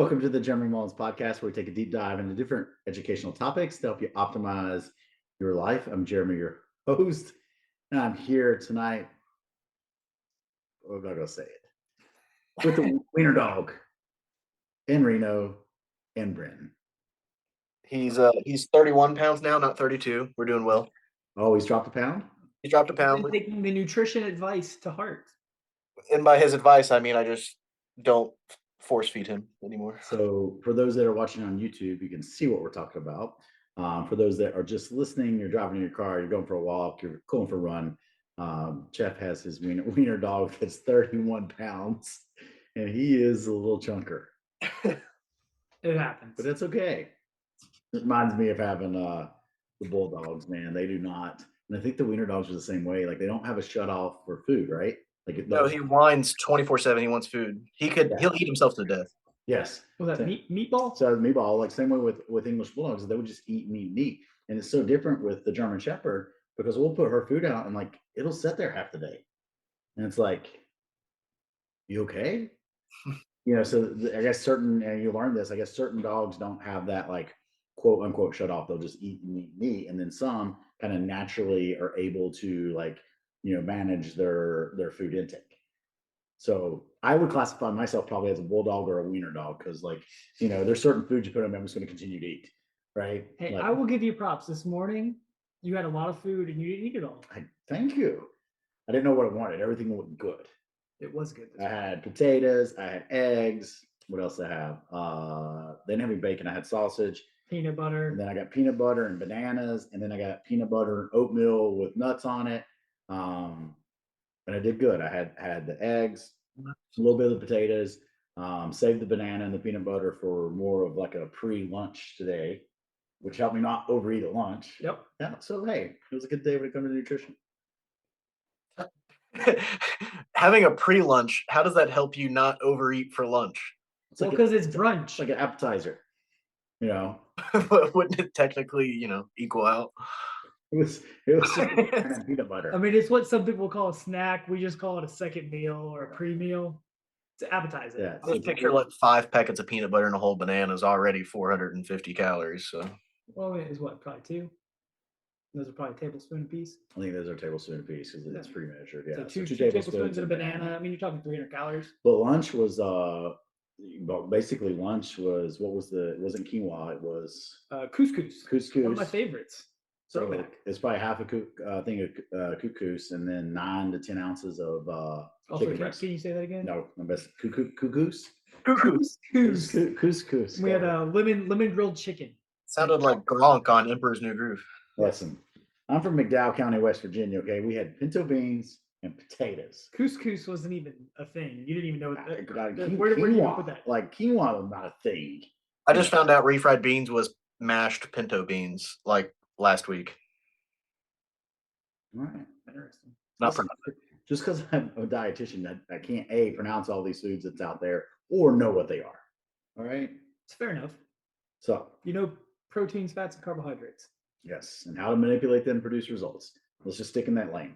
Welcome to the Jeremy Mullins podcast, where we take a deep dive into different educational topics to help you optimize your life. I'm Jeremy, your host, and I'm here tonight. I'm not going to say it with the wiener dog and Reno and Brenton. He's 31 pounds now, not 32. We're doing well. Oh, he's dropped a pound? He dropped a pound. Been taking the nutrition advice to heart. And by his advice, I mean I just don't force feed him anymore. So for those that are watching on YouTube, you can see what we're talking about. For those that are just listening, you're driving in your car, you're going for a walk, you're going for a run. Jeff has his wiener dog that's 31 pounds, and he is a little chunker. It happens. But that's okay. It reminds me of having the bulldogs, man. They do not. And I think the wiener dogs are the same way. Like, they don't have a shut off for food, right? Like, No, he whines 24/7. He wants food. He'll eat himself to death. Yes. Was that meatball? So meatball, like same way with English bulldogs, they would just eat and eat and eat. And it's so different with the German Shepherd because we'll put her food out and like it'll sit there half the day. And it's like, you okay? So I guess and you learn this, I guess certain dogs don't have that like quote unquote shut off. They'll just eat and eat and eat. And then some kind of naturally are able to like, manage their food intake. So I would classify myself probably as a bulldog or a wiener dog because, like, there's certain foods you put in, I'm just going to continue to eat, right? Hey, like, I will give you props. This morning, you had a lot of food and you didn't eat it all. Thank you. I didn't know what I wanted. Everything looked good. It was good. I had potatoes. I had eggs. What else did I have? They didn't have any bacon. I had sausage. Peanut butter. And then I got peanut butter and bananas. And then I got peanut butter and oatmeal with nuts on it. And I did good. I had the eggs, a little bit of the potatoes, saved the banana and the peanut butter for more of like a pre-lunch today, which helped me not overeat at lunch. Yep. Yeah. So, hey, it was a good day when it comes to nutrition. Having a pre-lunch, how does that help you not overeat for lunch? Well, because it's brunch. It's like an appetizer, Wouldn't it technically, equal out? It was peanut butter. I mean, it's what some people call a snack. We just call it a second meal or a pre-meal. It's an appetizer. Yeah. I picture like 5 packets of peanut butter and a whole banana is already 450 calories. So. Well, it is what, probably 2? Those are probably a tablespoon a piece. I think those are a tablespoon a piece because it's pre-measured. Yeah. So two tablespoons and a banana. I mean, you're talking 300 calories. But lunch was basically lunch was it wasn't quinoa, it was couscous. Couscous. One of my favorites. So it's probably half a thing of couscous and then 9 to 10 ounces of chicken breast. Can you say that again? No, my best couscous. Couscous. We had a lemon grilled chicken. Sounded like Gronk on Emperor's New Groove. Listen, I'm from McDowell County, West Virginia. Okay, we had pinto beans and potatoes. Couscous wasn't even a thing. You didn't even know that. Where did you put that? Like quinoa was not a thing. I just found out refried beans was mashed pinto beans like last week. All right, interesting. Not for just because I'm a dietitian, I can't pronounce all these foods that's out there or know what they are. All right, it's fair enough. So proteins, fats, and carbohydrates. Yes, and how to manipulate them to produce results. Let's just stick in that lane.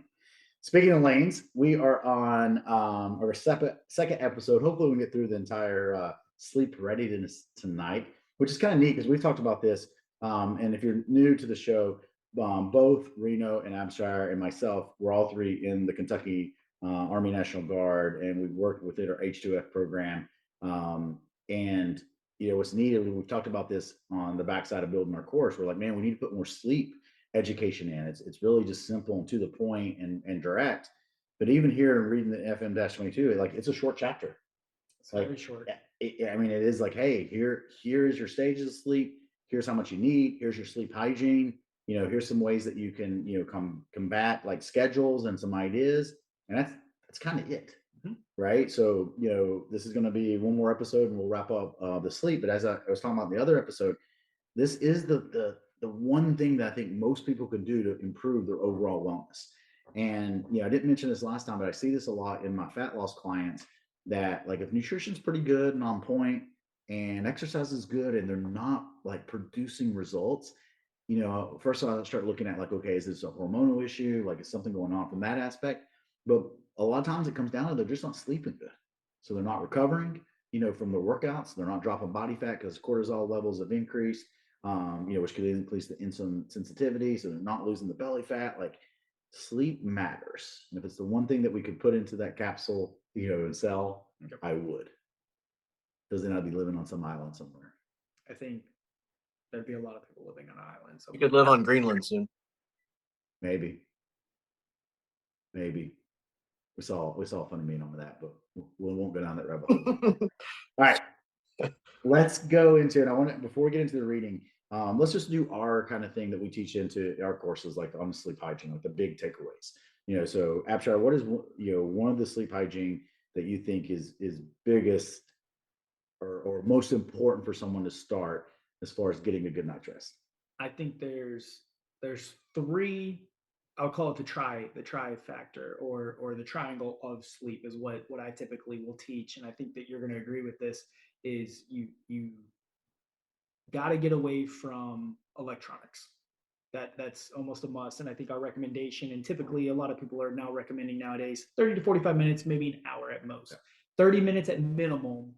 Speaking of lanes, we are on our second episode. Hopefully, we can get through the entire sleep readiness tonight, which is kind of neat because we've talked about this. And if you're new to the show, both Reno and Abshire and myself, we're all three in the Kentucky Army National Guard, and we've worked within our H2F program. And what's neat, we've talked about this on the backside of building our course. We're like, man, we need to put more sleep education in. It's really just simple and to the point and direct. But even here in reading the FM-22, like it's a short chapter. It's very short. It is like, hey, here is your stages of sleep. Here's how much you need. Here's your sleep hygiene. Here's some ways that you can combat like schedules and some ideas. And that's kind of it. Right. So, this is going to be one more episode and we'll wrap up the sleep. But as I was talking about in the other episode, this is the one thing that I think most people can do to improve their overall wellness. And, I didn't mention this last time, but I see this a lot in my fat loss clients that like if nutrition's pretty good and on point and exercise is good and they're not like producing results, first of all, I start looking at like, okay, is this a hormonal issue? Like is something going on from that aspect? But a lot of times it comes down to they're just not sleeping good. So they're not recovering. from the workouts. They're not dropping body fat because cortisol levels have increased, which could increase the insulin sensitivity. So they're not losing the belly fat. Like sleep matters. And if it's the one thing that we could put into that capsule, and sell, I would. Because then I'd be living on some island somewhere. I think there'd be a lot of people living on islands. You could live on Greenland soon. Maybe. We saw a funny meme on that, but we won't go down that rabbit hole. All right, let's go into it. I want to, before we get into the reading, let's just do our kind of thing that we teach into our courses, like on sleep hygiene, like the big takeaways. So Abshire, what is one of the sleep hygiene that you think is biggest or most important for someone to start as far as getting a good night's rest? I think there's three. I'll call it the trifactor or the triangle of sleep is what I typically will teach, and I think that you're going to agree with this. Is you got to get away from electronics. That's almost a must, and I think our recommendation, and typically a lot of people are now recommending nowadays 30 to 45 minutes, maybe an hour at most. Yeah. 30 minutes at minimum.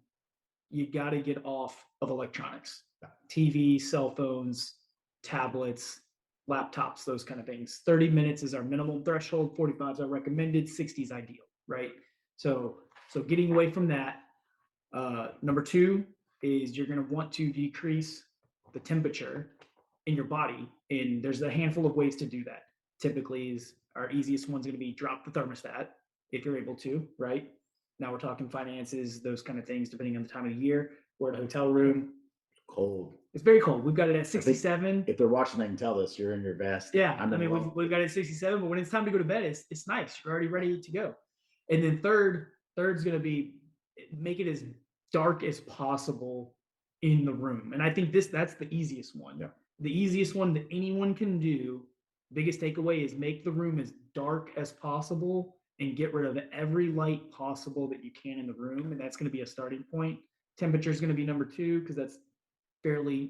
You got to get off of electronics, TV, cell phones, tablets, laptops, those kind of things. 30 minutes is our minimum threshold. 45 is our recommended. 60 is ideal, right? So getting away from that. Number two is you're going to want to decrease the temperature in your body, and there's a handful of ways to do that. Typically, is our easiest one's going to be drop the thermostat if you're able to, right? Now we're talking finances, those kind of things, depending on the time of the year. We're at a hotel room. Cold. It's very cold. We've got it at 67. If they're watching, they can tell us you're in your vest. Yeah, we've got it at 67, but when it's time to go to bed, it's nice. You're already ready to go. And then third's going to be make it as dark as possible in the room. And I think that's the easiest one. Yeah. The easiest one that anyone can do. Biggest takeaway is make the room as dark as possible and get rid of every light possible that you can in the room. And that's going to be a starting point. Temperature is going to be number two, because that's fairly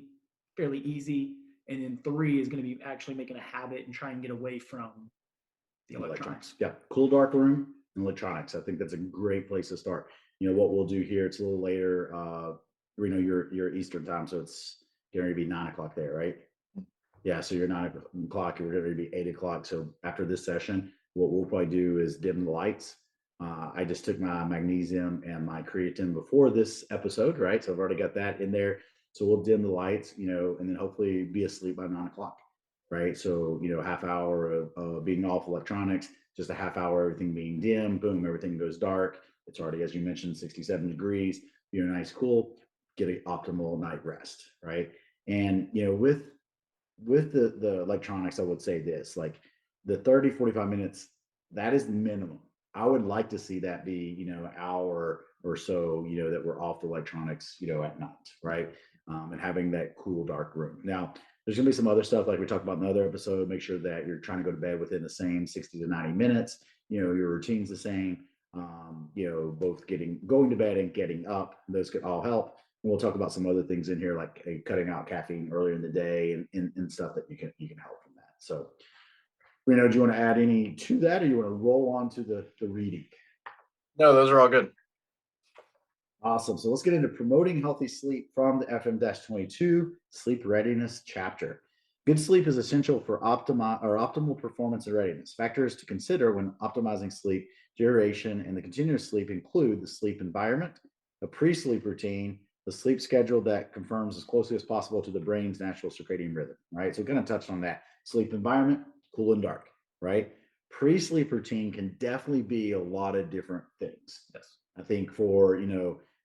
easy. And then 3 is going to be actually making a habit and try and get away from the electronics. Yeah, cool dark room and electronics. I think that's a great place to start. What we'll do here, it's a little later. Reno, your Eastern time, so it's going to be 9 o'clock there, right? Yeah, so you're 9 o'clock, you're going to be 8 o'clock. So after this session, what we'll probably do is dim the lights. I just took my magnesium and my creatine before this episode, right? So I've already got that in there. So we'll dim the lights, and then hopefully be asleep by 9 o'clock, right? So, half hour of being off electronics, just a half hour, everything being dim, boom, everything goes dark. It's already, as you mentioned, 67 degrees, you're nice, cool, get an optimal night rest, right? And, with the electronics, I would say this, like the 30, 45 minutes, that is the minimum. I would like to see that be, an hour or so, that we're off the electronics, at night, right? And having that cool, dark room. Now, there's going to be some other stuff like we talked about in another episode. Make sure that you're trying to go to bed within the same 60 to 90 minutes. Your routine's the same. Both going to bed and getting up. Those could all help. And we'll talk about some other things in here, like cutting out caffeine earlier in the day and stuff that you can help from that. So, Reno, do you want to add any to that, or you want to roll on to the reading? No, those are all good. Awesome. So let's get into promoting healthy sleep from the FM-22 Sleep Readiness chapter. Good sleep is essential for optimal performance and readiness. Factors to consider when optimizing sleep duration and the continuous sleep include the sleep environment, a pre-sleep routine, the sleep schedule that conforms as closely as possible to the brain's natural circadian rhythm, right? So we're going to touch on that. Sleep environment, cool and dark, right? Pre-sleep routine can definitely be a lot of different things. Yes. I think for,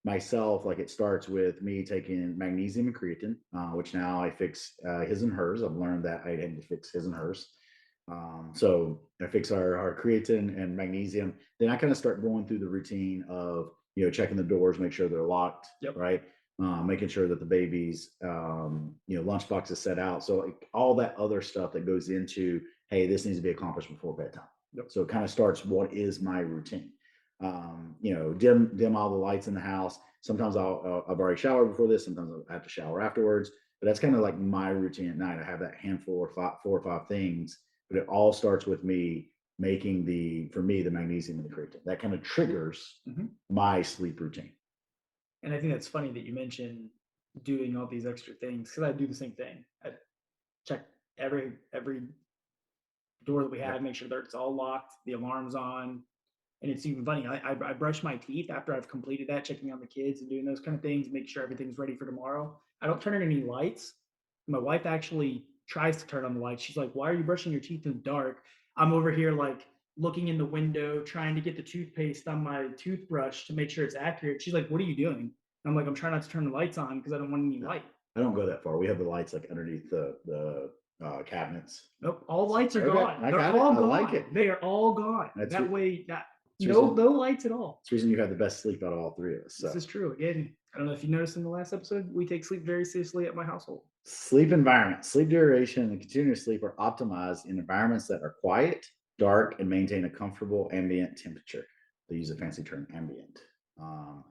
myself, like it starts with me taking magnesium and creatine, which now I fix his and hers. I've learned that I had to fix his and hers. So I fix our creatine and magnesium. Then I kind of start going through the routine of, checking the doors, make sure they're locked, yep. Right? Making sure that the baby's, lunchbox is set out. So like all that other stuff that goes into, hey, this needs to be accomplished before bedtime. Yep. So it kind of starts what is my routine. Dim all the lights in the house. Sometimes I've already showered before this. Sometimes I have to shower afterwards. But that's kind of like my routine at night. I have that handful or 4 or 5 things, but it all starts with me making the magnesium and the creatine. That kind of triggers my sleep routine. And I think that's funny that you mentioned doing all these extra things because I do the same thing. I check every door that we Yeah. have, make sure that it's all locked, the alarm's on. And it's even funny. I brush my teeth after I've completed that, checking on the kids and doing those kind of things, make sure everything's ready for tomorrow. I don't turn on any lights. My wife actually tries to turn on the lights. She's like, "Why are you brushing your teeth in the dark?" I'm over here like looking in the window, trying to get the toothpaste on my toothbrush to make sure it's accurate. She's like, "What are you doing?" And I'm like, "I'm trying not to turn the lights on because I don't want any No, light." I don't go that far. We have the lights like underneath the cabinets. Nope, all lights are Okay, gone. I They're got it. all I like gone. it. They are all gone. That's That way, the no reason. lights at all. It's the reason you have the best sleep out of all three of us. This So is true. Again, I don't know if you noticed in the last episode, we take sleep very seriously at my household. sleep environment, sleep duration, and continuous sleep are optimized in environments that are quiet, dark, and maintain a comfortable ambient temperature. They use a fancy term, ambient.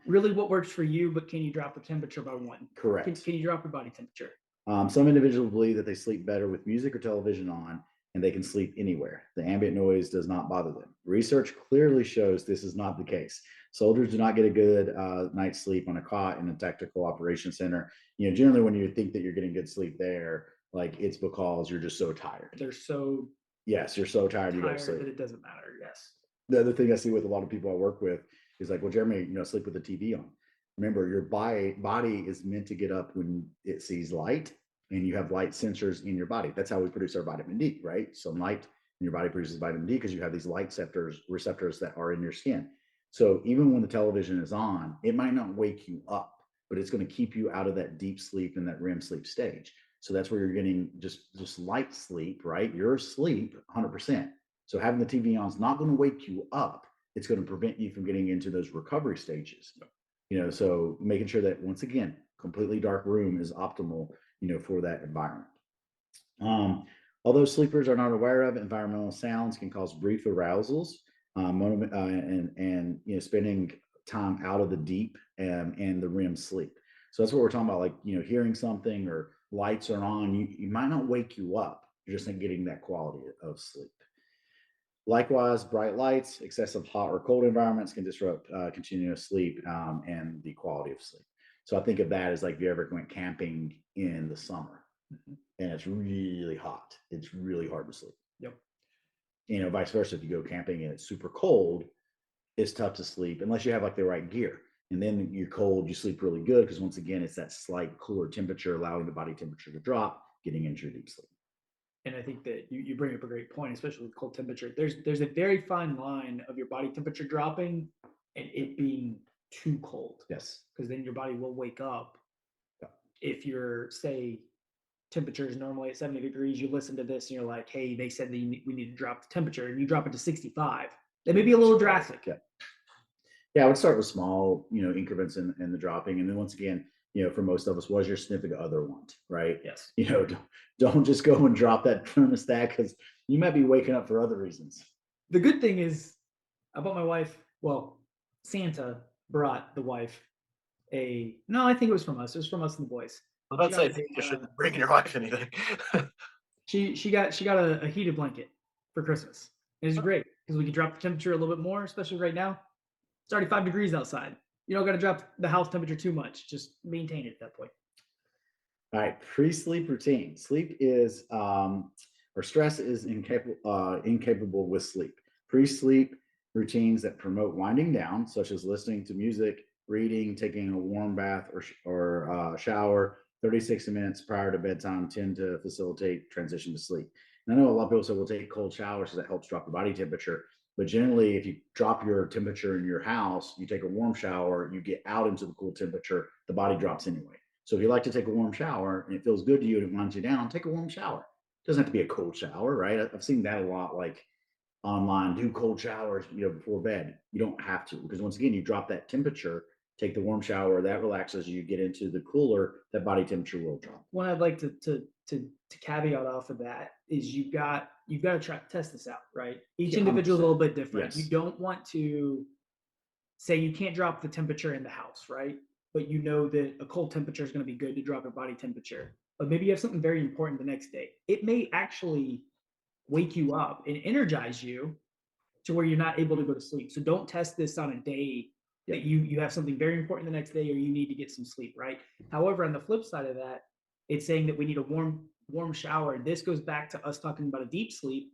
Really, what works for you, but can you drop the temperature by one? Correct. Can you drop your body temperature? Some individuals believe that they sleep better with music or television on, and they can sleep anywhere. The ambient noise does not bother them. Research clearly shows this is not the case. Soldiers do not get a good night's sleep on a cot in a tactical operations center. Generally, when you think that you're getting good sleep there, like it's because you're just so tired. They're so Yes, you're so tired you go to tired that sleep. it doesn't matter. Yes. The other thing I see with a lot of people I work with is like, well, Jeremy, sleep with the TV on. Remember, your body is meant to get up when it sees light, and you have light sensors in your body. That's how we produce our vitamin D, right? Sunlight, and your body produces vitamin D because you have these light receptors that are in your skin. So even when the television is on, it might not wake you up, but it's going to keep you out of that deep sleep and that REM sleep stage. So that's where you're getting just light sleep, right? You're asleep 100%. So having the TV on is not going to wake you up. It's going to prevent you from getting into those recovery stages. So making sure that, once again, completely dark room is optimal, for that environment. Although sleepers are not aware of, environmental sounds can cause brief arousals, and spending time out of the deep and the REM sleep. So that's what we're talking about, like hearing something or lights are on. You might not wake you up. You're just not getting that quality of sleep. Likewise, bright lights, excessive hot or cold environments can disrupt continuous sleep and the quality of sleep. So I think of that as like if you ever went camping in the summer and it's really hot, it's really hard to sleep. Yep. Vice versa, if you go camping and it's super cold, it's tough to sleep unless you have like the right gear. And then you're cold, you sleep really good because once again, it's that slight cooler temperature, allowing the body temperature to drop, getting into your deep sleep. And I think that you bring up a great point, especially with cold temperature. There's a very fine line of your body temperature dropping and it being too cold. Yes. Because then your body will wake up. Yeah. If your, say, temperature is normally at 70 degrees, you listen to this and you're like, hey, they said that we need to drop the temperature, and you drop it to 65. That may be a little drastic. Yeah, I would start with small, increments in the dropping. And then once again, for most of us, what does your significant other want, right? Yes. Don't just go and drop that thermostat because you might be waking up for other reasons. The good thing is, I bought my wife, Santa brought the wife no, I think it was from us. It was from us and the boys. I was about to say, you shouldn't bring your wife anything. She got a heated blanket for Christmas. It was great because we could drop the temperature a little bit more, especially right now. It's already 5 degrees outside. You don't got to drop the house temperature too much. Just maintain it at that point. All right, pre-sleep routine. Sleep is, or stress is incapable with sleep. Pre-sleep routines that promote winding down, such as listening to music, reading, taking a warm bath or shower 36 minutes prior to bedtime, tend to facilitate transition to sleep. And I know a lot of people say we'll take cold showers because that helps drop the body temperature. But generally, if you drop your temperature in your house, you take a warm shower, you get out into the cool temperature, the body drops anyway. So if you like to take a warm shower and it feels good to you and it winds you down, take a warm shower. It doesn't have to be a cold shower, right? I've seen that a lot, like online, do cold showers, before bed. You don't have to, because once again, you drop that temperature, take the warm shower, that relaxes you, get into the cooler, that body temperature will drop. What I'd like to caveat off of that is you've got to test this out, right? Each individual is a little bit different. Yes. You don't want to say you can't drop the temperature in the house, right? But you know that a cold temperature is going to be good to drop your body temperature. But maybe you have something very important the next day. It may actually wake you up and energize you to where you're not able to go to sleep. So don't test this on a day that you have something very important the next day, or you need to get some sleep, right? However, on the flip side of that, it's saying that we need a warm shower. This goes back to us talking about a deep sleep.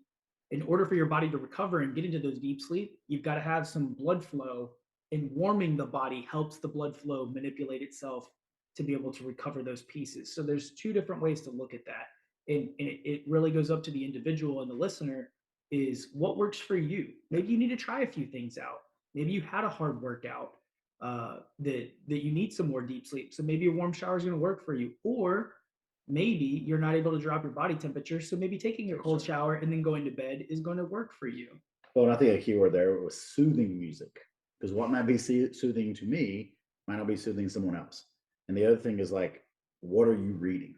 In order for your body to recover and get into those deep sleep, you've got to have some blood flow, and warming the body helps the blood flow manipulate itself to be able to recover those pieces. So there's two different ways to look at that. And it really goes up to the individual and the listener, is what works for you. Maybe you need to try a few things out. Maybe you had a hard workout, that you need some more deep sleep. So maybe a warm shower is going to work for you. Or maybe you're not able to drop your body temperature. So maybe taking a cold shower and then going to bed is going to work for you. Well, and I think a key word there was soothing music, because what might be soothing to me might not be soothing someone else. And the other thing is like, what are you reading?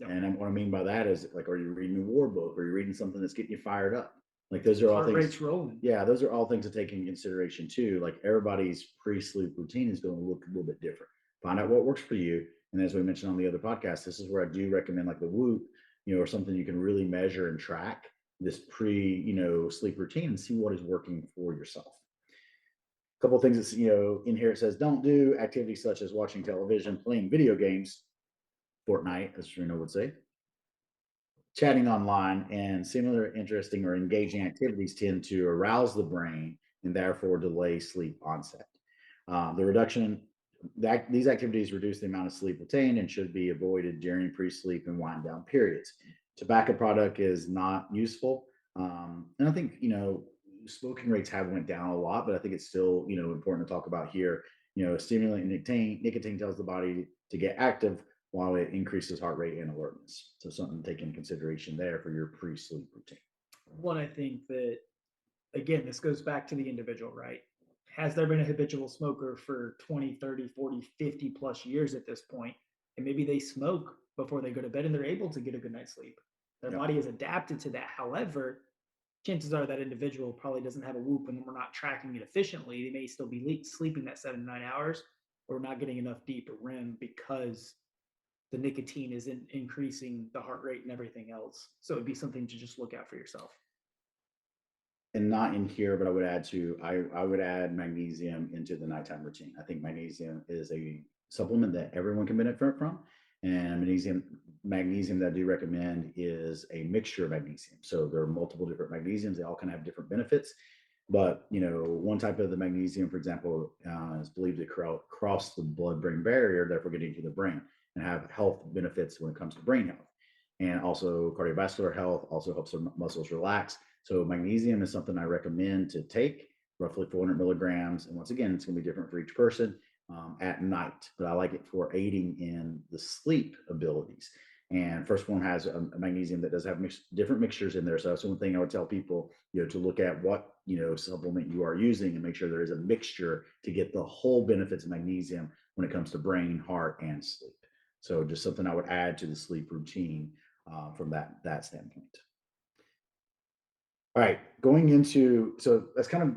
Yep. And what I mean by that is like, are you reading a war book? Or are you reading something that's getting you fired up? Like those are all Heart things. rate's rolling. Yeah, those are all things to take into consideration too. Like everybody's pre-sleep routine is going to look a little bit different. Find out what works for you. And as we mentioned on the other podcast, this is where I do recommend like the Whoop, or something you can really measure and track this sleep routine and see what is working for yourself. A couple of things that's, in here it says, don't do activities such as watching television, playing video games, Fortnite, as Reno would say, chatting online, and similar interesting or engaging activities tend to arouse the brain and therefore delay sleep onset. The reduction that these activities reduce the amount of sleep retained and should be avoided during pre-sleep and wind down periods. Tobacco product is not useful, and I think smoking rates have went down a lot, but I think it's still important to talk about here. Stimulating nicotine tells the body to get active, while it increases heart rate and alertness. So something to take into consideration there for your pre-sleep routine. One, I think that, again, this goes back to the individual, right? Has there been a habitual smoker for 20, 30, 40, 50 plus years at this point? And maybe they smoke before they go to bed and they're able to get a good night's sleep. Their body is adapted to that. However, chances are that individual probably doesn't have a Whoop, and we're not tracking it efficiently. They may still be sleeping that 7 to 9 hours, or not getting enough deep REM because the nicotine is increasing the heart rate and everything else. So it'd be something to just look out for yourself. And not in here, but I would add magnesium into the nighttime routine. I think magnesium is a supplement that everyone can benefit from. And magnesium that I do recommend is a mixture of magnesium. So there are multiple different magnesiums. They all kind of have different benefits. But one type of the magnesium, for example, is believed to cross the blood-brain barrier, therefore getting to the brain, and have health benefits when it comes to brain health. And also cardiovascular health, also helps the muscles relax. So magnesium is something I recommend to take, roughly 400 milligrams. And once again, it's going to be different for each person at night, but I like it for aiding in the sleep abilities. And first one has a magnesium that does have different mixtures in there. So that's one thing I would tell people, to look at what, supplement you are using and make sure there is a mixture to get the whole benefits of magnesium when it comes to brain, heart, and sleep. So just something I would add to the sleep routine from that standpoint. All right, going into, so that's kind of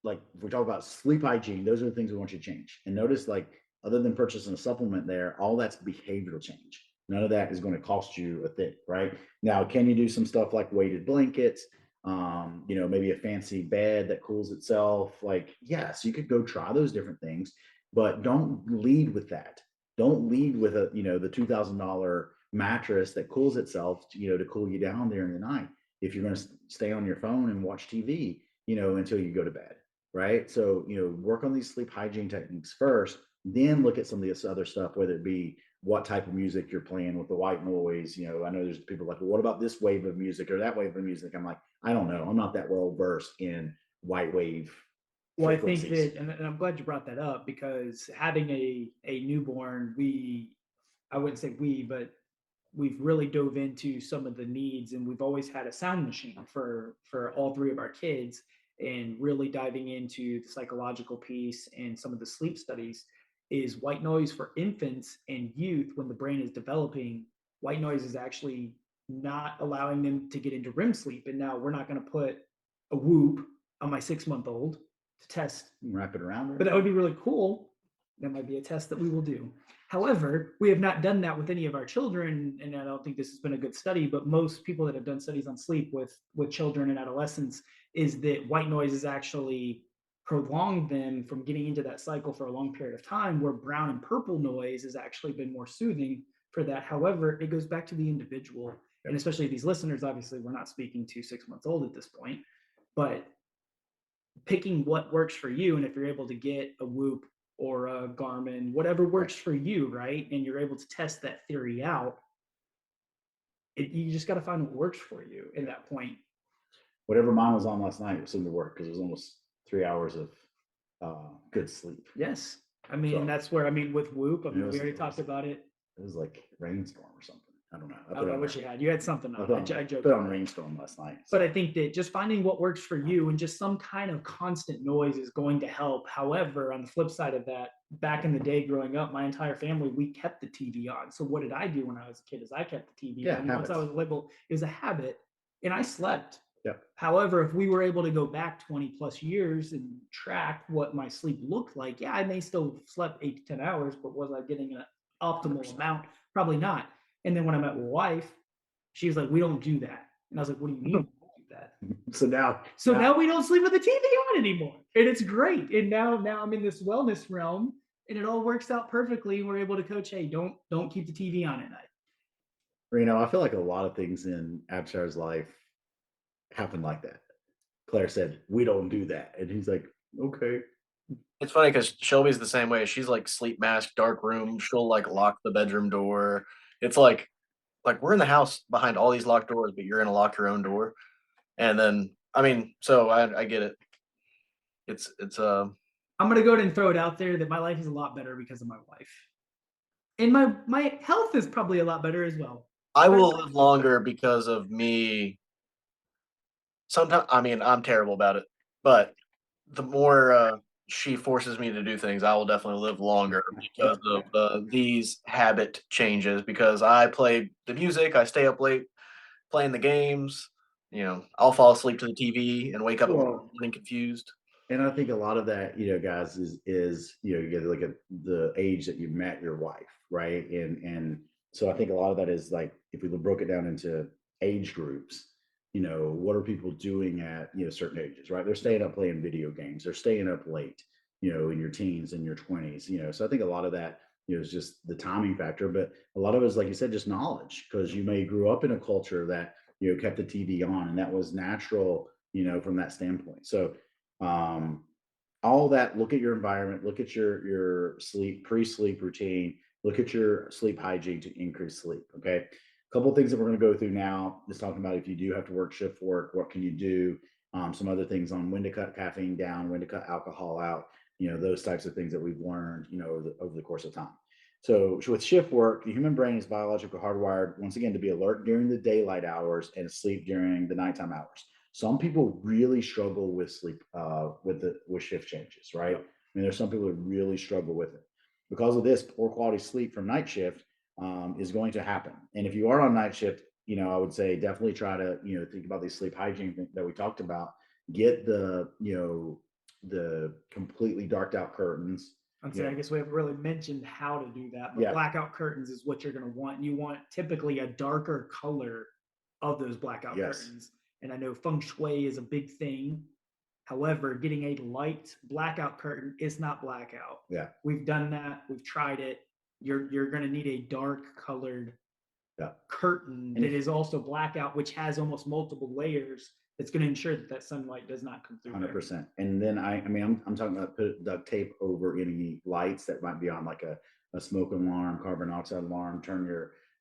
like, if we talk about sleep hygiene, those are the things we want you to change. And notice, like, other than purchasing a supplement there, all that's behavioral change. None of that is going to cost you a thing, right? Now, can you do some stuff like weighted blankets, maybe a fancy bed that cools itself? Like, yes, you could go try those different things, but don't lead with that. Don't lead with the $2,000 mattress that cools itself, to cool you down during the night. If you're going to stay on your phone and watch TV, until you go to bed, right? So, work on these sleep hygiene techniques first, then look at some of this other stuff, whether it be what type of music you're playing with the white noise. I know there's people like, well, what about this wave of music or that wave of music? I'm like, I don't know. I'm not that well versed in white wave. Well, I think that, and I'm glad you brought that up, because having a newborn, I wouldn't say but we've really dove into some of the needs, and we've always had a sound machine for all three of our kids, and really diving into the psychological piece and some of the sleep studies is white noise for infants and youth. When the brain is developing, white noise is actually not allowing them to get into REM sleep. And now we're not going to put a Whoop on my 6-month-old to test. Wrap it around. But that would be really cool. That might be a test that we will do. However, we have not done that with any of our children, and I don't think this has been a good study, but most people that have done studies on sleep with children and adolescents is that white noise is actually prolong them from getting into that cycle for a long period of time, where brown and purple noise has actually been more soothing for that. However, it goes back to the individual, and especially these listeners. Obviously, we're not speaking to 6 months old at this point, but picking what works for you. And if you're able to get a Whoop or a Garmin, whatever works for you, right? And you're able to test that theory out, you just got to find what works for you in that point. Whatever mine was on last night seemed to work because it was almost 3 hours of good sleep. Yes. I mean, so, that's where, I mean, with Whoop, I mean, we already talked about it. It was like rainstorm or something. I don't know. I wish you had. You had something on. I joked. Put on rainstorm last night. So. But I think that just finding what works for you and just some kind of constant noise is going to help. However, on the flip side of that, back in the day growing up, my entire family, we kept the TV on. So what did I do when I was a kid is I kept the TV on. Once I was little, it was a habit, and I slept. Yeah. However, if we were able to go back 20 plus years and track what my sleep looked like, yeah, I may still slept 8 to 10 hours, but was I getting an optimal 100%. Amount? Probably not. And then when I met my wife, she was like, "We don't do that." And I was like, "What do you mean we don't do that?" So now we don't sleep with the TV on anymore. And it's great. And now I'm in this wellness realm, and it all works out perfectly. We're able to coach, hey, don't keep the TV on at night. Reno, I feel like a lot of things in Abshar's life happened like that. Claire said, "We don't do that." And he's like, "Okay." It's funny because Shelby's the same way. She's like sleep mask, dark room. She'll like lock the bedroom door. It's like we're in the house behind all these locked doors, but you're gonna lock your own door. And then, I mean, so I get it. It's I'm gonna go ahead and throw it out there that my life is a lot better because of my wife, and my health is probably a lot better as well. I will live longer because of me. Sometimes, I mean, I'm terrible about it, but the more she forces me to do things, I will definitely live longer because of these habit changes. Because I play the music, I stay up late playing the games. You know, I'll fall asleep to the TV and wake up and confused. And I think a lot of that, guys, is you get to look at the age that you met your wife, right? And so I think a lot of that is like if we broke it down into age groups. What are people doing at certain ages, right? They're staying up playing video games. They're staying up late, in your teens and your 20s. So I think a lot of that is just the timing factor, but a lot of it is, like you said, just knowledge, because you may grew up in a culture that kept the TV on, and that was natural, from that standpoint. So all that, look at your environment, look at your sleep, pre-sleep routine, look at your sleep hygiene to increase sleep. Okay. A couple of things that we're going to go through now is talking about if you do have to work shift work, what can you do? Some other things on when to cut caffeine down, when to cut alcohol out, those types of things that we've learned, over the course of time. So with shift work, the human brain is biologically hardwired, once again, to be alert during the daylight hours and asleep during the nighttime hours. Some people really struggle with sleep, with shift changes, right? I mean, there's some people that really struggle with it. Because of this, poor quality sleep from night shift is going to happen. And if you are on night shift, I would say definitely try to, think about these sleep hygiene that we talked about. Get the completely darked out curtains. I guess we haven't really mentioned how to do that, but blackout curtains is what you're going to want. And you want typically a darker color of those blackout curtains. And I know feng shui is a big thing. However, getting a light blackout curtain is not blackout. Yeah. We've done that. We've tried it. You're going to need a dark colored curtain that is also blackout, which has almost multiple layers. That's going to ensure that sunlight does not come through. 100%. There. And then I'm talking about put duct tape over any lights that might be on, like a smoke alarm, carbon monoxide alarm. Turn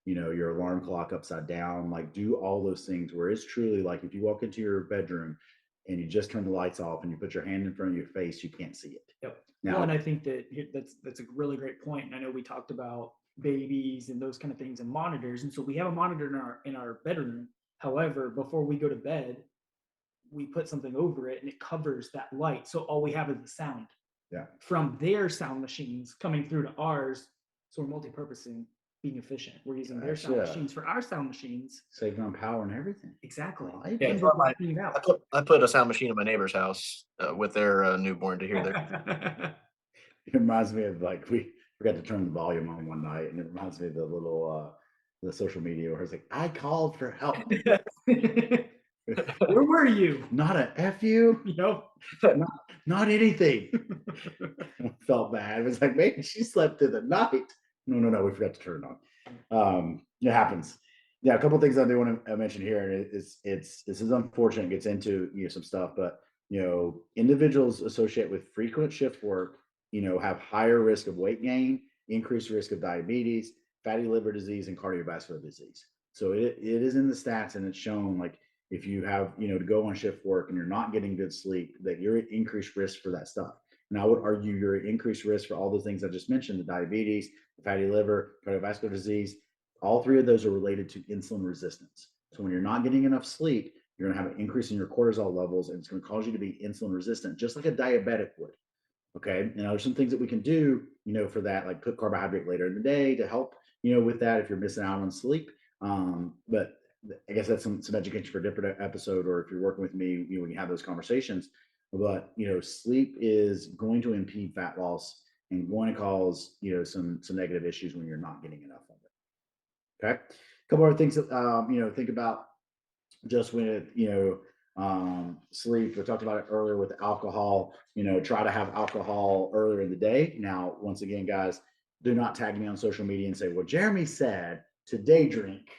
your alarm clock upside down. Like, do all those things where it's truly like if you walk into your bedroom and you just turn the lights off and you put your hand in front of your face, you can't see it. Yep. Now, and I think that's a really great point. And I know we talked about babies and those kind of things and monitors. And so we have a monitor in our bedroom. However, before we go to bed, we put something over it and it covers that light. So all we have is the sound from their sound machines coming through to ours. So we're multi-purposing, being efficient. We're using their sound machines for our sound machines. Saving on power and everything. Exactly. I put a sound machine in my neighbor's house with their newborn to hear their. It reminds me of like we forgot to turn the volume on one night, and it reminds me of the little the social media where it's like, I called for help. Where were you? Not a F you. Nope. not anything. Felt bad. It was like, maybe she slept through the night. No, we forgot to turn it on. It happens. Yeah, a couple of things I do want to mention here, and this is unfortunate. It gets into some stuff, but individuals associated with frequent shift work, have higher risk of weight gain, increased risk of diabetes, fatty liver disease, and cardiovascular disease. So it is in the stats, and it's shown like if you have to go on shift work and you're not getting good sleep, that you're at increased risk for that stuff. And I would argue you're at increased risk for all the things I just mentioned: the diabetes, the fatty liver, cardiovascular disease. All three of those are related to insulin resistance. So when you're not getting enough sleep, you're going to have an increase in your cortisol levels, and it's going to cause you to be insulin resistant, just like a diabetic would. Okay. Now there's some things that we can do, for that, like put carbohydrate later in the day to help, with that if you're missing out on sleep. But I guess that's some education for a different episode, or if you're working with me, we can have those conversations. But sleep is going to impede fat loss and going to cause some negative issues when you're not getting enough of it. Okay. A couple other things that think about just with sleep. We talked about it earlier with alcohol. Try to have alcohol earlier in the day. Now, once again, guys, do not tag me on social media and say, well, Jeremy said to day drink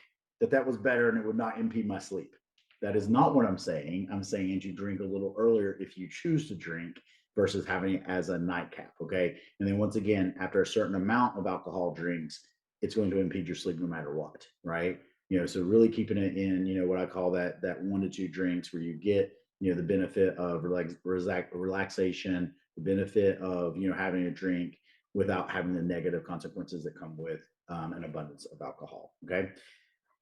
that was better and it would not impede my sleep. That is not what I'm saying. I'm saying to drink a little earlier if you choose to drink versus having it as a nightcap. Okay. And then once again, after a certain amount of alcohol drinks, it's going to impede your sleep no matter what. Right. So really keeping it in, what I call that 1 to 2 drinks, where you get, the benefit of relaxation, the benefit of, having a drink without having the negative consequences that come with an abundance of alcohol. Okay.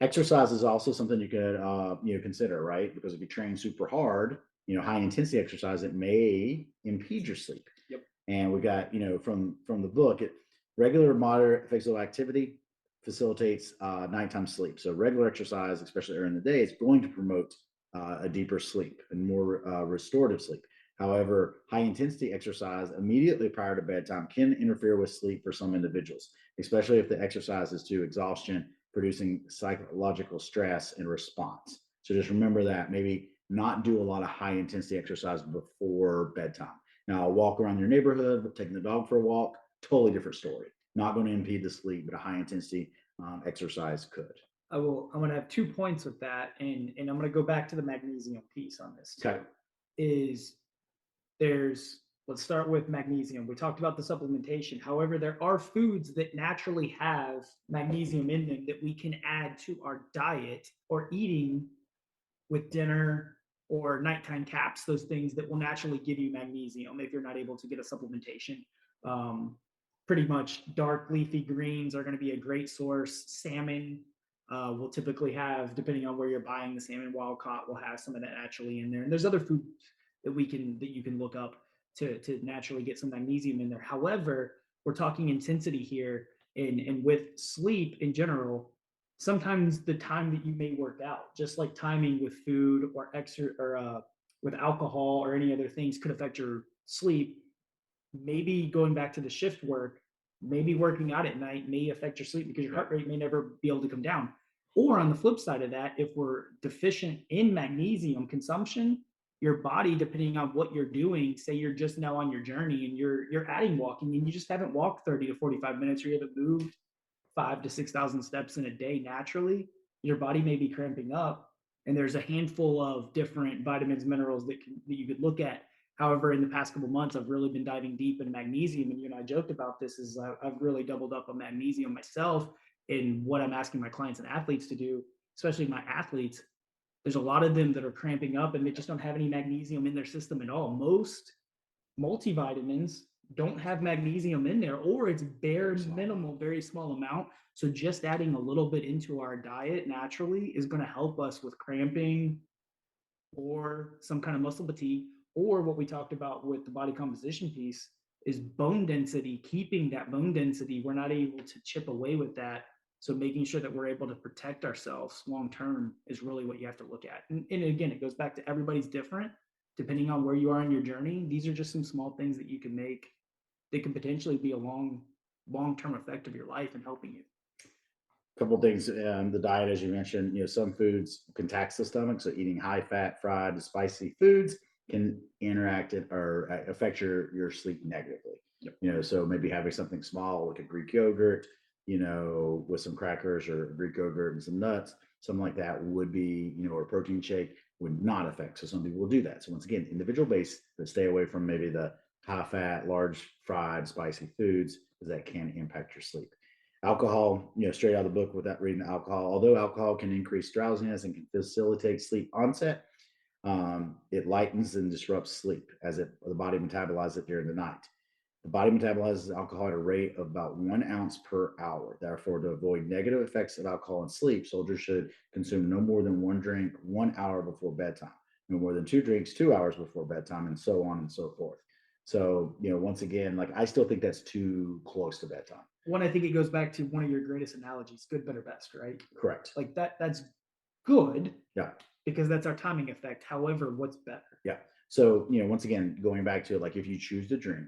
Exercise is also something you could, consider, right? Because if you train super hard, high intensity exercise, it may impede your sleep. Yep. And we got, from the book, regular moderate physical activity facilitates nighttime sleep. So regular exercise, especially during the day, is going to promote a deeper sleep and more restorative sleep. However, high intensity exercise immediately prior to bedtime can interfere with sleep for some individuals, especially if the exercise is to exhaustion, producing psychological stress in response. So just remember that. Maybe not do a lot of high intensity exercise before bedtime. Now, walk around your neighborhood, taking the dog for a walk, totally different story. Not going to impede the sleep, but a high intensity exercise could. I'm going to have 2 points with that, and I'm going to go back to the magnesium piece on this too. Okay. Let's start with magnesium. We talked about the supplementation. However, there are foods that naturally have magnesium in them that we can add to our diet or eating with dinner or nighttime caps, those things that will naturally give you magnesium if you're not able to get a supplementation. Pretty much dark leafy greens are going to be a great source. Salmon will typically have, depending on where you're buying the salmon, wild caught will have some of that naturally in there. And there's other foods that you can look up to naturally get some magnesium in there. However, we're talking intensity here, and with sleep in general, sometimes the time that you may work out, just like timing with food or with alcohol or any other things, could affect your sleep. Maybe going back to the shift work, maybe working out at night may affect your sleep because your heart rate may never be able to come down. Or on the flip side of that, if we're deficient in magnesium consumption, your body, depending on what you're doing, say you're just now on your journey and you're adding walking and you just haven't walked 30 to 45 minutes, or you haven't moved 5,000 to 6,000 steps in a day naturally, your body may be cramping up. And there's a handful of different vitamins, minerals that you could look at. However, in the past couple of months, I've really been diving deep in magnesium, and you and I joked about this. I've really doubled up on magnesium myself in what I'm asking my clients and athletes to do, especially my athletes. There's a lot of them that are cramping up and they just don't have any magnesium in their system at all. Most multivitamins don't have magnesium in there, or it's bare minimal, very small amount. So just adding a little bit into our diet naturally is going to help us with cramping or some kind of muscle fatigue, or what we talked about with the body composition piece is bone density. Keeping that bone density, we're not able to chip away with that. So making sure that we're able to protect ourselves long term is really what you have to look at. And again, it goes back to everybody's different. Depending on where you are in your journey, these are just some small things that you can make that can potentially be a long-term effect of your life and helping you. A couple of things, the diet, as you mentioned, some foods can tax the stomach. So eating high fat, fried, spicy foods can interact or affect your sleep negatively. Yep. So maybe having something small like a Greek yogurt, with some crackers or Greek yogurt and some nuts, something like that would be, or a protein shake would not affect. So some people will do that. So once again, individual based, but stay away from maybe the high fat, large fried, spicy foods, because that can impact your sleep. Alcohol, straight out of the book without reading the alcohol, although alcohol can increase drowsiness and can facilitate sleep onset, it lightens and disrupts sleep as the body metabolizes it during the night. The body metabolizes alcohol at a rate of about 1 ounce per hour. Therefore, to avoid negative effects of alcohol in sleep, soldiers should consume no more than one drink 1 hour before bedtime, no more than two drinks 2 hours before bedtime, and so on and so forth. So, once again, like I still think that's too close to bedtime. One, I think it goes back to one of your greatest analogies, good, better, best, right? Correct. Like that's good. Yeah. Because that's our timing effect. However, what's better? Yeah. So, once again, going back to like if you choose to drink,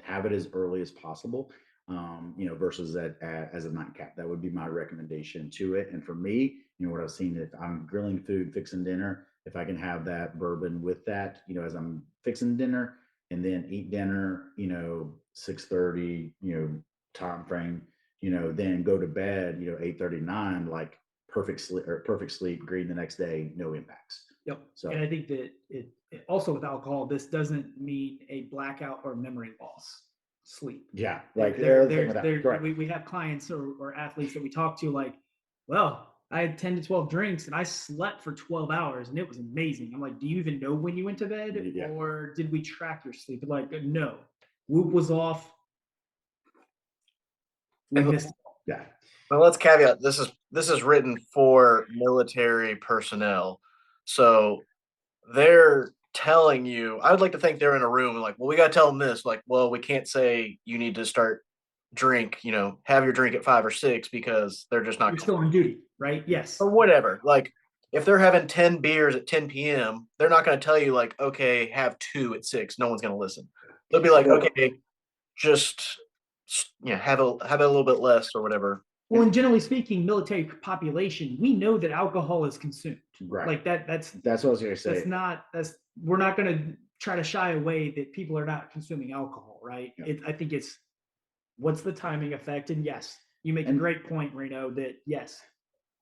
have it as early as possible, versus as a nightcap. That would be my recommendation to it. And for me, what I've seen, if I'm grilling food, fixing dinner, if I can have that bourbon with that, as I'm fixing dinner and then eat dinner, 6:30, time frame, then go to bed, 8:39, like perfect sleep, green the next day, no impacts. Yep. So, and I think that it also with alcohol, this doesn't mean a blackout or memory loss sleep. Yeah, like we have clients or athletes that we talk to like, well, I had 10 to 12 drinks and I slept for 12 hours and it was amazing. I'm like, do you even know when you went to bed? Yeah. Or did we track your sleep? Like, no, Whoop was off. We missed. Yeah. But let's caveat, this is written for military personnel. So they're telling you, I would like to think they're in a room and like, well, we got to tell them this. Like, well, we can't say you need to start have your drink at 5 or 6 because they're just not. You're still on duty, right? Yes. Or whatever. Like, if they're having 10 beers at 10 p.m., they're not going to tell you like, okay, have 2 at 6. No one's going to listen. They'll be like, okay, just have a little bit less or whatever. Well, and generally speaking, military population, we know that alcohol is consumed. Right. Like that's what I was going to say. We're not going to try to shy away that people are not consuming alcohol, right? Yeah. I think it's what's the timing effect. And yes, you make a great point, Reno, that yes,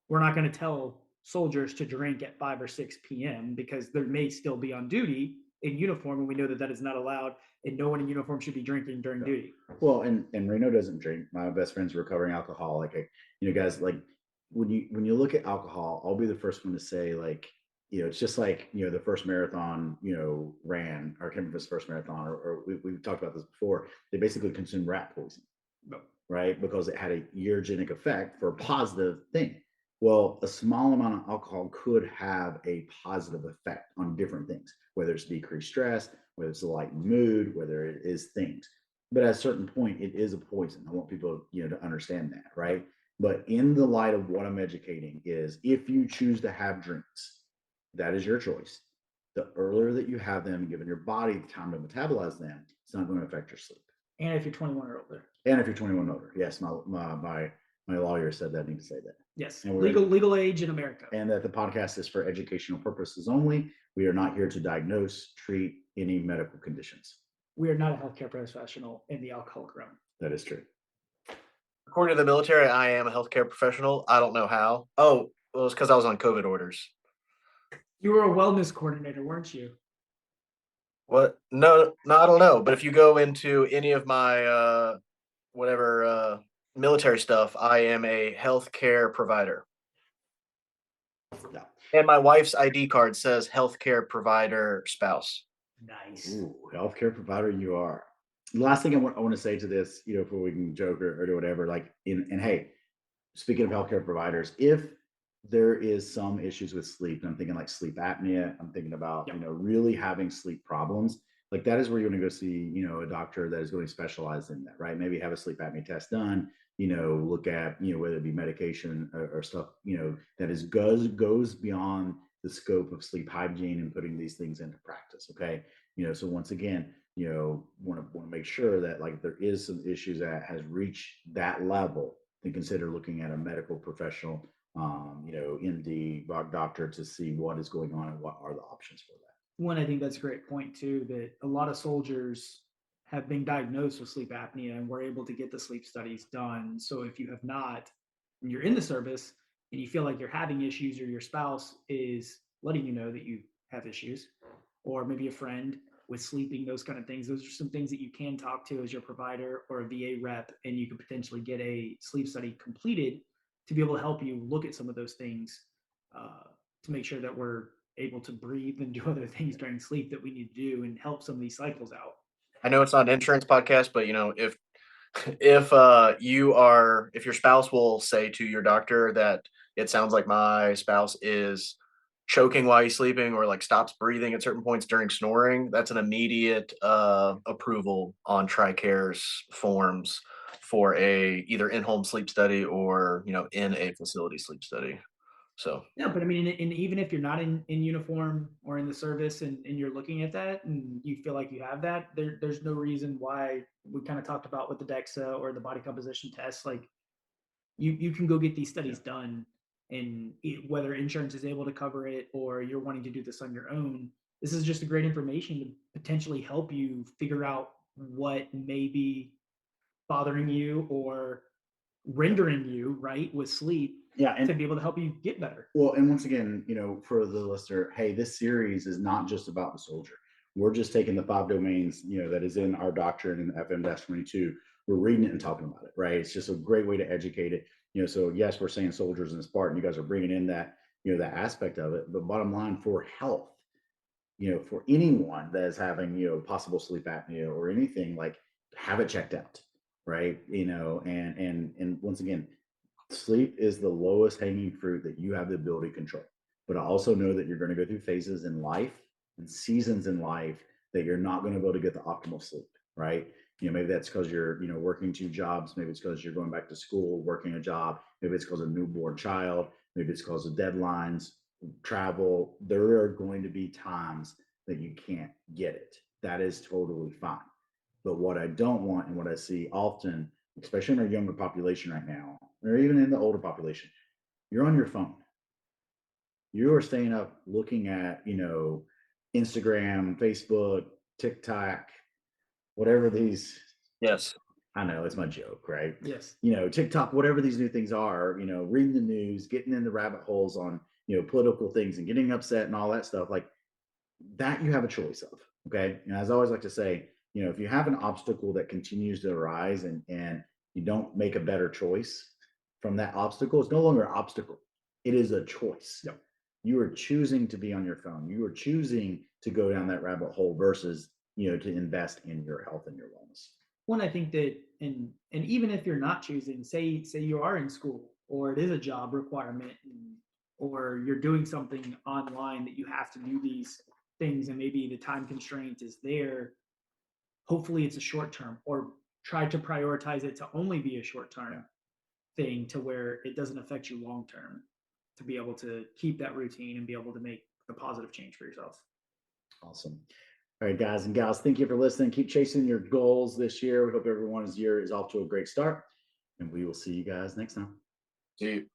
we're not going to tell soldiers to drink at 5 or 6 p.m. because they may still be on duty in uniform, and we know that that is not allowed, and no one in uniform should be drinking during duty. Well, and Reno doesn't drink. My best friend's a recovering alcoholic. Guys, like when you look at alcohol, I'll be the first one to say, like, it's just like, the first marathon, ran, or I can't remember his first marathon, or we've talked about this before. They basically consumed rat poison, right? Because it had a eugenic effect for a positive thing. Well, a small amount of alcohol could have a positive effect on different things, whether it's decreased stress, whether it's a lightened mood, whether it is things. But at a certain point, it is a poison. I want people, to understand that, right? But in the light of what I'm educating is, if you choose to have drinks, that is your choice. The earlier that you have them and giving your body the time to metabolize them, it's not going to affect your sleep. And if you're 21 or older. And if you're 21 or older. Yes, my lawyer said that I need to say that. Yes, legal age in America. And that the podcast is for educational purposes only. We are not here to diagnose, treat any medical conditions. We are not a healthcare professional in the alcoholic realm. That is true. According to the military, I am a healthcare professional. I don't know how. Oh, well, it's because I was on COVID orders. You were a wellness coordinator, weren't you? What? No, I don't know. But if you go into any of my military stuff, I am a healthcare provider. Yeah. And my wife's ID card says healthcare provider spouse. Nice. Ooh, healthcare provider you are. The last thing I want to say to this, before we can joke or do whatever, and hey, speaking of healthcare providers, if there is some issues with sleep, and I'm thinking like sleep apnea, I'm thinking about, really having sleep problems, like that is where you're going to go see, a doctor that is going to specialize in that, right? Maybe have a sleep apnea test done, look at, whether it be medication or stuff, that goes beyond the scope of sleep hygiene and putting these things into practice. Okay. So once again, want to make sure that like if there is some issues that has reached that level, then consider looking at a medical professional, MD, doctor, to see what is going on and what are the options for that. One, I think that's a great point too, that a lot of soldiers have been diagnosed with sleep apnea and we're able to get the sleep studies done. So if you have not, and you're in the service and you feel like you're having issues or your spouse is letting you know that you have issues, or maybe a friend with sleeping, those kind of things, those are some things that you can talk to as your provider or a VA rep, and you could potentially get a sleep study completed to be able to help you look at some of those things uh, to make sure that we're able to breathe and do other things during sleep that we need to do and help some of these cycles out. I know it's not an insurance podcast, but if if your spouse will say to your doctor that it sounds like my spouse is choking while he's sleeping or like stops breathing at certain points during snoring, that's an immediate approval on TRICARE's forms for a either in-home sleep study or in a facility sleep study. So Yeah, but I mean, and even if you're not in uniform or in the service and you're looking at that and you feel like you have that, there's no reason why we kind of talked about with the DEXA or the body composition test. Like you can go get these studies done, and whether insurance is able to cover it or you're wanting to do this on your own, this is just a great information to potentially help you figure out what may be bothering you or rendering you right with sleep Yeah, to and be able to help you get better. well, and once again, for the listener, hey, this series is not just about the soldier. We're just taking the 5 domains, that is in our doctrine in FM-22. We're reading it and talking about it, right? It's just a great way to educate it. So yes, we're saying soldiers and Spartan. You guys are bringing in that, that aspect of it. But bottom line, for health, for anyone that is having, possible sleep apnea or anything, like, have it checked out, right? And once again, sleep is the lowest hanging fruit that you have the ability to control. But I also know that you're going to go through phases in life and seasons in life that you're not going to be able to get the optimal sleep, right? Maybe that's because you're, working 2 jobs. Maybe it's because you're going back to school, working a job. Maybe it's because of a newborn child. Maybe it's because of deadlines, travel. There are going to be times that you can't get it. That is totally fine. But what I don't want and what I see often, especially in our younger population right now, or even in the older population, you're on your phone. You are staying up looking at, Instagram, Facebook, TikTok, whatever these, yes, I know it's my joke, right? Yes. TikTok, whatever these new things are, reading the news, getting in the rabbit holes on, political things and getting upset and all that stuff. Like, that you have a choice of. Okay. And as I always like to say, if you have an obstacle that continues to arise and you don't make a better choice from that obstacle, it's no longer an obstacle. It is a choice. Yep. You are choosing to be on your phone. You are choosing to go down that rabbit hole versus, to invest in your health and your wellness. One, I think that, and even if you're not choosing, say you are in school or it is a job requirement, or you're doing something online that you have to do these things, and maybe the time constraint is there. Hopefully, it's a short term, or try to prioritize it to only be a short term thing, to where it doesn't affect you long term, to be able to keep that routine and be able to make the positive change for yourself. Awesome. All right, guys and gals, thank you for listening. Keep chasing your goals this year. We hope everyone's year is off to a great start, and we will see you guys next time. see you.